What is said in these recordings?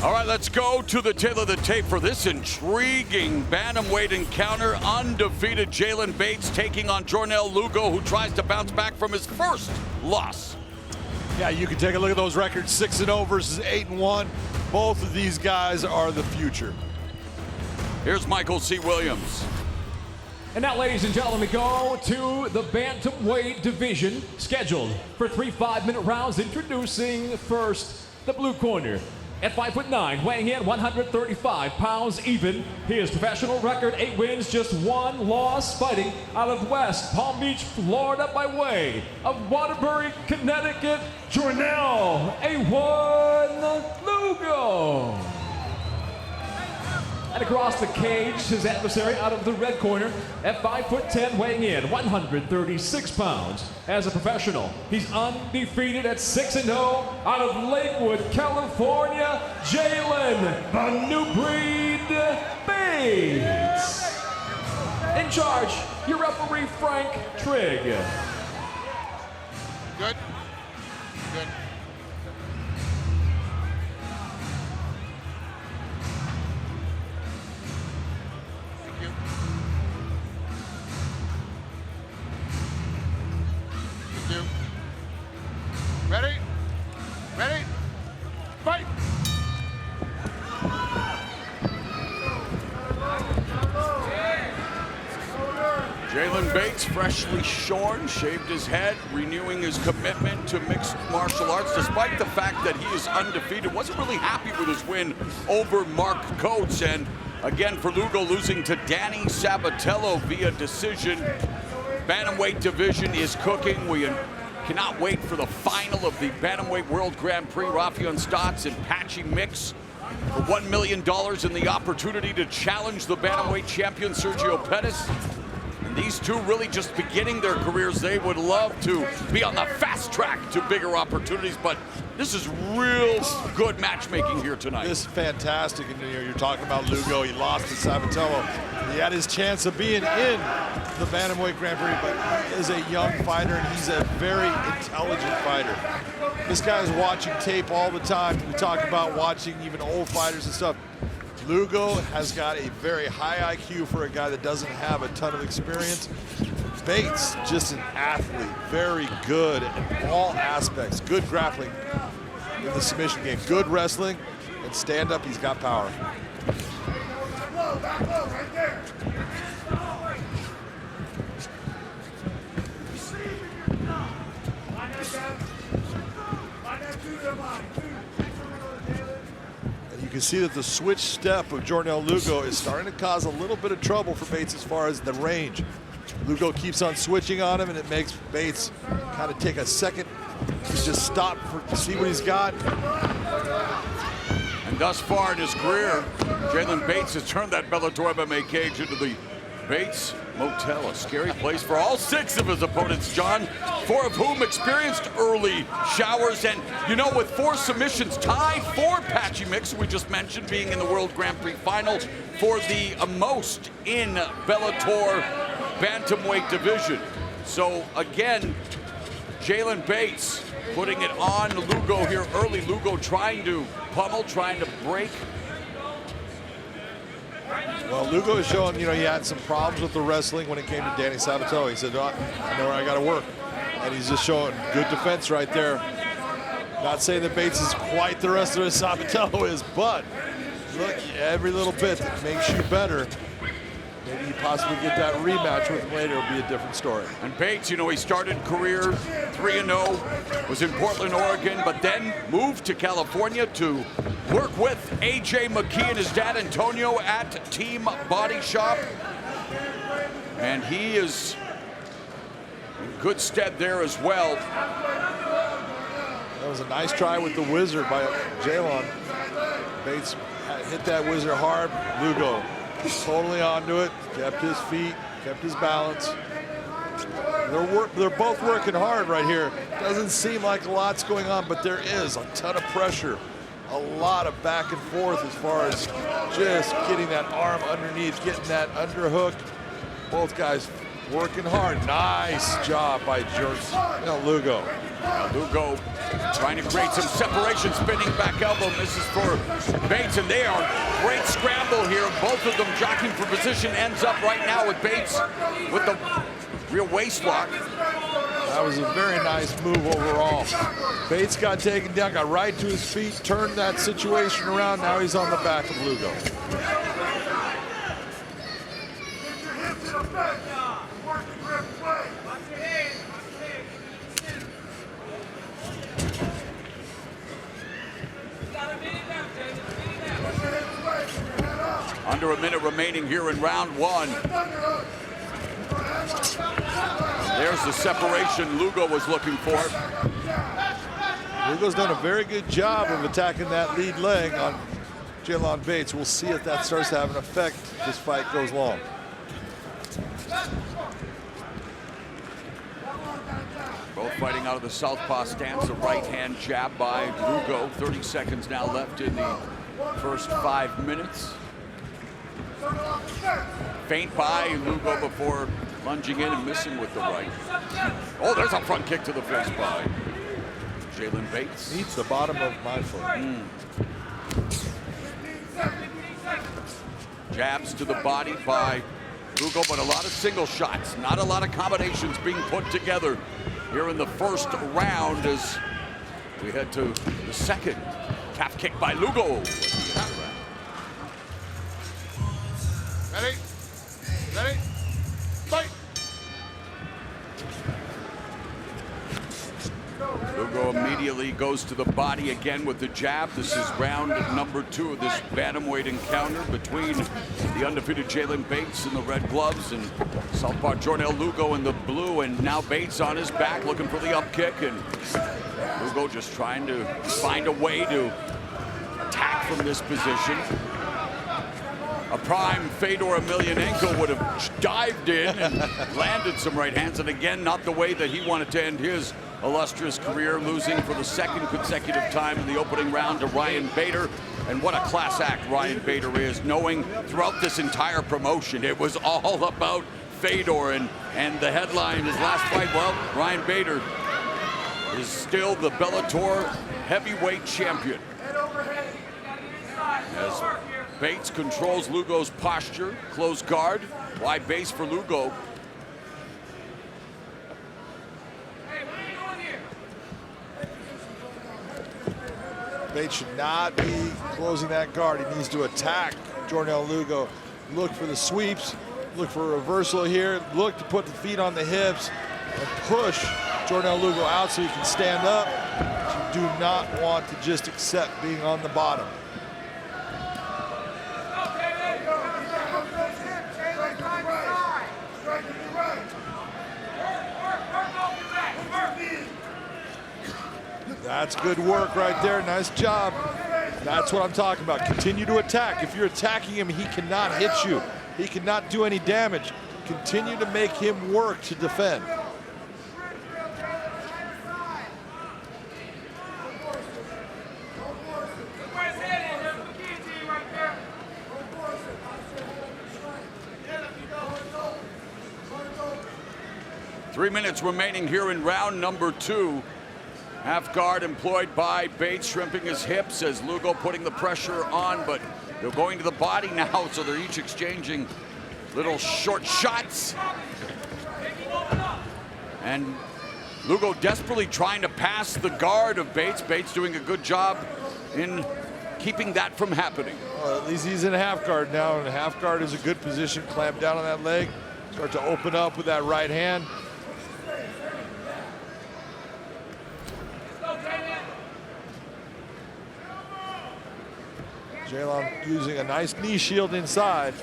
All right, let's go to the tail of the tape for this intriguing bantamweight encounter. Undefeated Jaylon Bates taking on Jornel Lugo, who tries to bounce back from his first loss. Yeah, you can take a look at those records, 6-0 versus 8-1. Both of these guys are the future. Here's Michael C. Williams. And now, ladies and gentlemen, we go to the bantamweight division, scheduled for 3 5-minute rounds. Introducing first the blue corner. At 5'9", weighing in 135 pounds even. His professional record, 8 wins, just 1 loss, fighting out of West Palm Beach, Florida, by way of Waterbury, Connecticut, Jornel A1 Lugo. And across the cage, his adversary out of the red corner at 5'10", weighing in 136 pounds. As a professional, he's undefeated at 6-0 out of Lakewood, California, Jaylon "The New Breed" Bates. In charge, your referee, Frank Trigg. Good. Good. Ready? Ready? Fight! Jaylon Bates, freshly shorn, shaved his head, renewing his commitment to mixed martial arts, despite the fact that he is undefeated. Wasn't really happy with his win over Mark Coates. And again, for Lugo, losing to Danny Sabatello via decision. Bantamweight division is cooking. We cannot wait for the final of the Bantamweight World Grand Prix. Rafion Stotts and Patchy Mix for $1 million and the opportunity to challenge the Bantamweight champion Sergio Pettis. And these two really just beginning their careers. They would love to be on the fast track to bigger opportunities, but this is real good matchmaking here tonight. This is fantastic. And you're talking about Lugo. He lost to Sabatello. He had his chance of being in the Bantamweight Grand Prix, but he is a young fighter and he's a very intelligent fighter. This guy's watching tape all the time. We talk about watching even old fighters and stuff. Lugo has got a very high IQ for a guy that doesn't have a ton of experience. Bates, just an athlete, very good in all aspects. Good grappling in the submission game, good wrestling, and stand up, he's got power. Back low, right there. And you can see that the switch step of Jornel Lugo is starting to cause a little bit of trouble for Bates as far as the range. Lugo keeps on switching on him, and it makes Bates kind of take a second to just stop to see what he's got. And thus far in his career, Jaylon Bates has turned that Bellator MMA cage into the Bates Motel, a scary place for all 6 of his opponents, John, 4 of whom experienced early showers. And, you know, with 4 submissions tied for Patchy Mix, we just mentioned, being in the World Grand Prix final for the most in Bellator Bantamweight division. So, again, Jaylon Bates putting it on Lugo here early. Lugo trying to pummel, trying to break. Well, Lugo is showing, you know, he had some problems with the wrestling when it came to Danny Sabatello. He said, oh, I know where I got to work. And he's just showing good defense right there. Not saying that Bates is quite the rest of what Sabatello is, but look, every little bit that makes you better. Maybe you possibly get that rematch with him later. It'll be a different story. And Bates, you know, he started career 3-0, was in Portland, Oregon, but then moved to California to work with A.J. McKee and his dad Antonio at Team Body Shop. And he is in good stead there as well. That was a nice try with the wizard by Jaylon. Bates hit that wizard hard. Lugo totally onto it, kept his feet, kept his balance. They're both working hard right here. Doesn't seem like a lot's going on, but there is a ton of pressure. A lot of back and forth as far as just getting that arm underneath, getting that underhook. Both guys working hard. Nice job by Jornel Lugo. Now Lugo trying to create some separation, spinning back elbow, misses for Bates, and they are great scramble here. Both of them jockeying for position, ends up right now with Bates with the real waist lock. That was a very nice move overall. Bates got taken down, got right to his feet, turned that situation around. Now he's on the back of Lugo. Under a minute remaining here in round one. There's the separation Lugo was looking for. Lugo's done a very good job of attacking that lead leg on Jaylon Bates. We'll see if that starts to have an effect as this fight goes long. Both fighting out of the southpaw stance, a right-hand jab by Lugo. 30 seconds now left in the first 5 minutes. Feint by Lugo before lunging in and missing with the right. Oh, there's a front kick to the face by Jaylon Bates. Meets the bottom of my foot. Jabs to the body by Lugo, but a lot of single shots. Not a lot of combinations being put together here in the first round as we head to the second. Calf kick by Lugo. Ready? Ready? Fight! Lugo immediately goes to the body again with the jab. This is round number 2 of this bantamweight encounter between the undefeated Jaylon Bates in the red gloves and southpaw Jornel Lugo in the blue. And now Bates on his back looking for the up kick, and Lugo just trying to find a way to attack from this position. A prime Fedor Emelianenko would have dived in and landed some right hands, and again, not the way that he wanted to end his illustrious career, losing for the second consecutive time in the opening round to Ryan Bader. And what a class act Ryan Bader is, knowing throughout this entire promotion it was all about Fedor, and the headline, his last fight, well, Ryan Bader is still the Bellator heavyweight champion. As Bates controls Lugo's posture, close guard, wide base for Lugo. Bates should not be closing that guard. He needs to attack Jornel Lugo. Look for the sweeps, look for a reversal here, look to put the feet on the hips and push Jornel Lugo out so he can stand up. But you do not want to just accept being on the bottom. That's good work right there. Nice job. That's what I'm talking about. Continue to attack. If you're attacking him, he cannot hit you. He cannot do any damage. Continue to make him work to defend. Three minutes remaining here in round number 2. Half guard employed by Bates, shrimping his hips as Lugo putting the pressure on, but they're going to the body now, so they're each exchanging little short shots. And Lugo desperately trying to pass the guard of Bates. Bates doing a good job in keeping that from happening. Well, at least he's in a half guard now, and a half guard is a good position. Clamp down on that leg, start to open up with that right hand. Jaylon using a nice knee shield inside,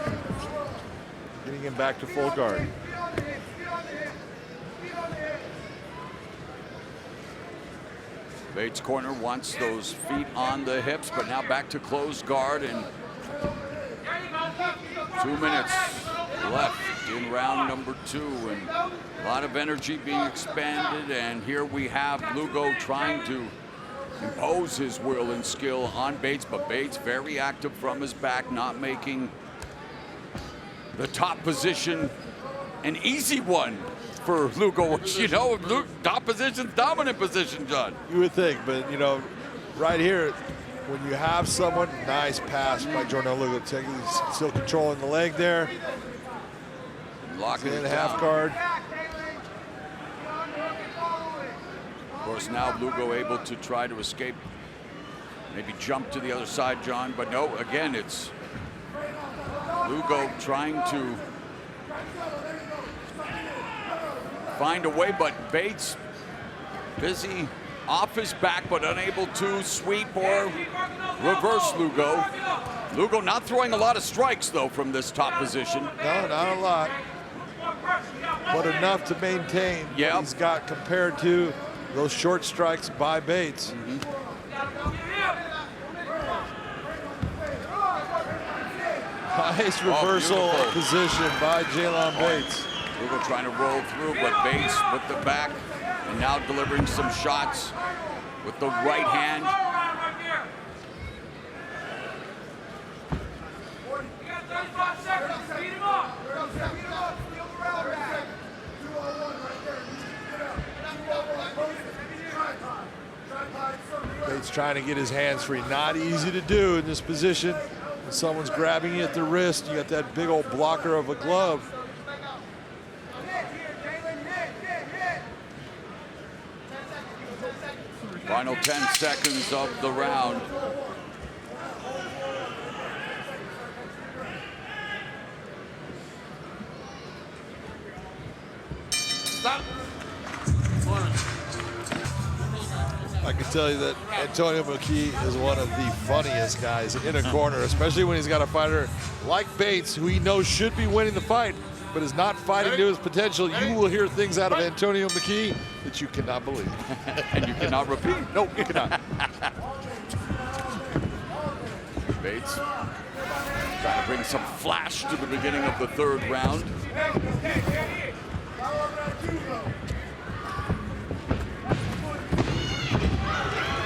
getting him back to full guard. Bates' corner wants those feet on the hips, but now back to closed guard, and 2 minutes left in round number 2, and a lot of energy being expanded, and here we have Lugo trying to impose his will and skill on Bates, but Bates very active from his back, not making the top position an easy one for Lugo, which, you know, top position, dominant position, John. You would think, but, you know, right here, when you have someone, nice pass by Jornel Lugo, still controlling the leg there. Locking it In down. half guard. Of course, now Lugo able to try to escape, maybe jump to the other side, John, but no, again, it's Lugo trying to find a way, but Bates busy off his back, but unable to sweep or reverse Lugo. Lugo not throwing a lot of strikes, though, from this top position. No, not a lot, but enough to maintain what he's got compared to those short strikes by Bates. Nice reversal position by Jaylon Bates. Lugo trying to roll through, but Bates with the back and now delivering some shots with the right hand. Bates trying to get his hands free. Not easy to do in this position. When someone's grabbing you at the wrist, you got that big old blocker of a glove. Final 10 seconds of the round. Stop. I can tell you that Antonio McKee is one of the funniest guys in a corner, especially when he's got a fighter like Bates, who he knows should be winning the fight, but is not fighting to his potential. You will hear things out of Antonio McKee that you cannot believe. And you cannot repeat. Nope, you cannot. Bates trying to bring some flash to the beginning of the third round.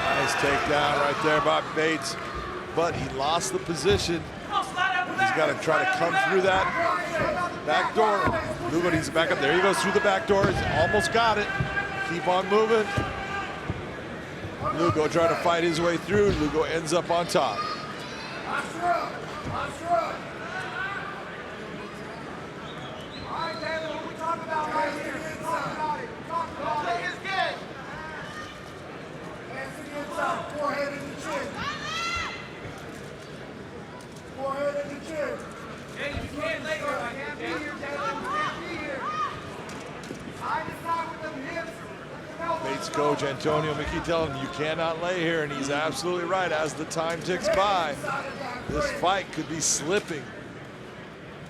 Nice takedown right there by Bates, but he lost the position. He's got to try to come through that back door. Lugo needs to back up. There he goes through the back door. He's almost got it. Keep on moving. Lugo trying to fight his way through. Lugo ends up on top. Forehead in the chin. Forehead in the chin. You can't lay here. I can't be here, Jaylon. You can't be here. I decide with them hips. Bates coach Antonio McKee telling him you cannot lay here, and he's absolutely right. As the time ticks by, this fight could be slipping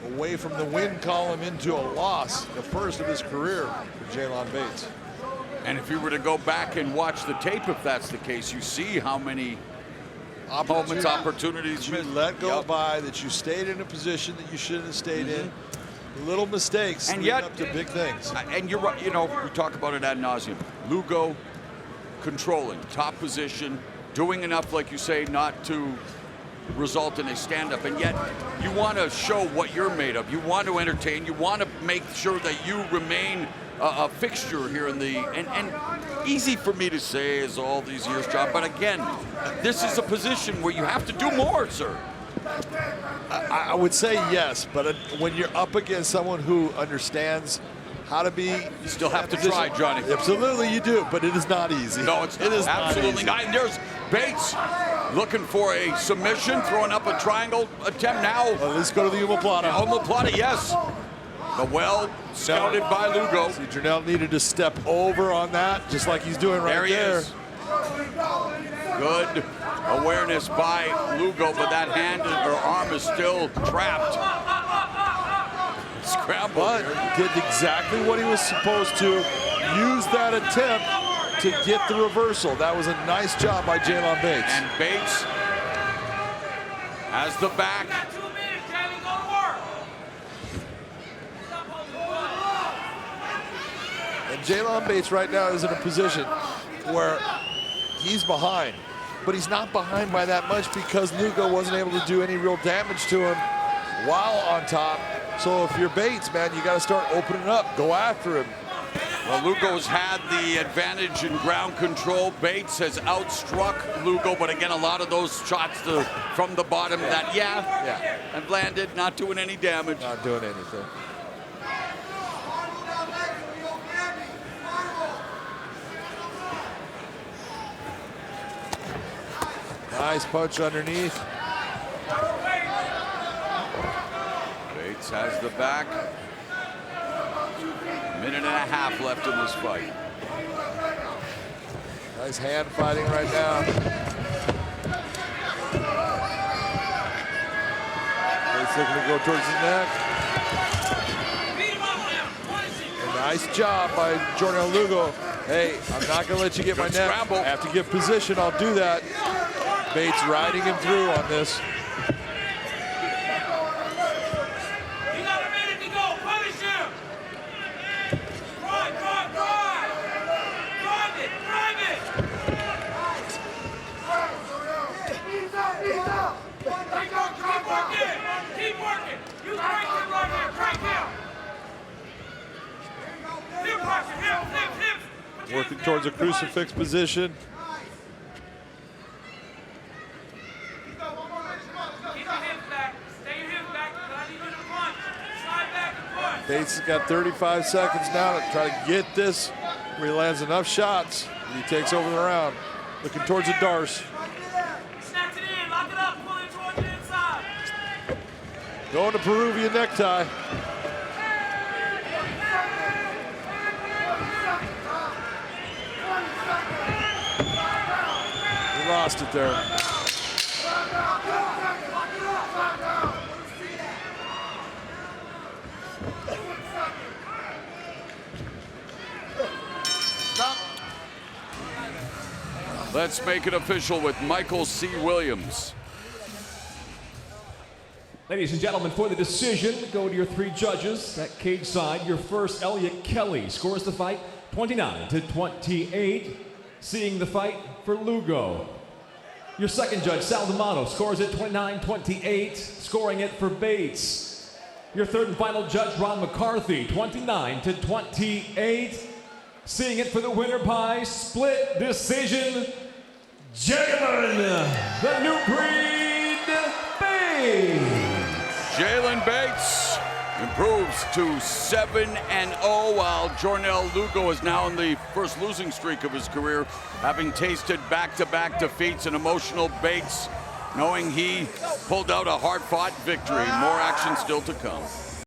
away from the win column into a loss, the first of his career for Jaylon Bates. And if you were to go back and watch the tape, if that's the case, you see how many moments, opportunities you let go by, that you stayed in a position that you shouldn't have stayed in. Little mistakes and leading yet up to big things. And you're right, you know, we talk about it ad nauseum. Lugo controlling, top position, doing enough, like you say, not to result in a stand-up, and yet you want to show what you're made of. You want to entertain. You want to make sure that you remain a fixture here in the, and easy for me to say is all these years, John, but again, this is a position where you have to do more, sir. I would say yes, but when you're up against someone who understands how to be, you still have to try, Johnny. Absolutely, you do, but it is not easy. No, it's not. It is absolutely not. And there's Bates looking for a submission, throwing up a triangle attempt now. Well, let's go to the omoplata. Omoplata, yes. The well scouted by Lugo. See, Jornel needed to step over on that, just like he's doing right there. There he is. Good awareness by Lugo, but that hand or arm is still trapped. Scramble. But he did exactly what he was supposed to. Use that attempt to get the reversal. That was a nice job by Jaylon Bates. And Bates has the back. And Jaylon Bates right now is in a position where he's behind, but he's not behind by that much because Lugo wasn't able to do any real damage to him while on top. So if you're Bates, man, you got to start opening up, go after him. Well, Lugo's had the advantage in ground control. Bates has outstruck Lugo, but again, a lot of those shots from the bottom that, have landed, not doing any damage. Not doing anything. Nice punch underneath. Bates has the back. Minute and a half left in this fight. Nice hand fighting right now. Bates looking to go towards his neck. A nice job by Jornel Lugo. Hey, I'm not going to let you get my neck. Scramble. I have to get position. I'll do that. Bates riding him through on this. Working towards a crucifix position. Bates has got 35 seconds now to try to get this where he lands enough shots and he takes over the round. Looking towards the Darce. Going to Peruvian necktie. He lost it there. Let's make it official with Michael C. Williams. Ladies and gentlemen, for the decision, go to your three judges. At cage side, your first, Elliot Kelly, scores the fight 29-28. Seeing the fight for Lugo. Your second judge, Sal D'Amato, scores it 29-28, scoring it for Bates. Your third and final judge, Ron McCarthy, 29-28. Seeing it for the winner by split decision, Jaylon, the new breed, Bates. Jaylon Bates improves to 7-0, while Jornel Lugo is now in the first losing streak of his career, having tasted back-to-back defeats. An emotional Bates, knowing he pulled out a hard-fought victory. More action still to come.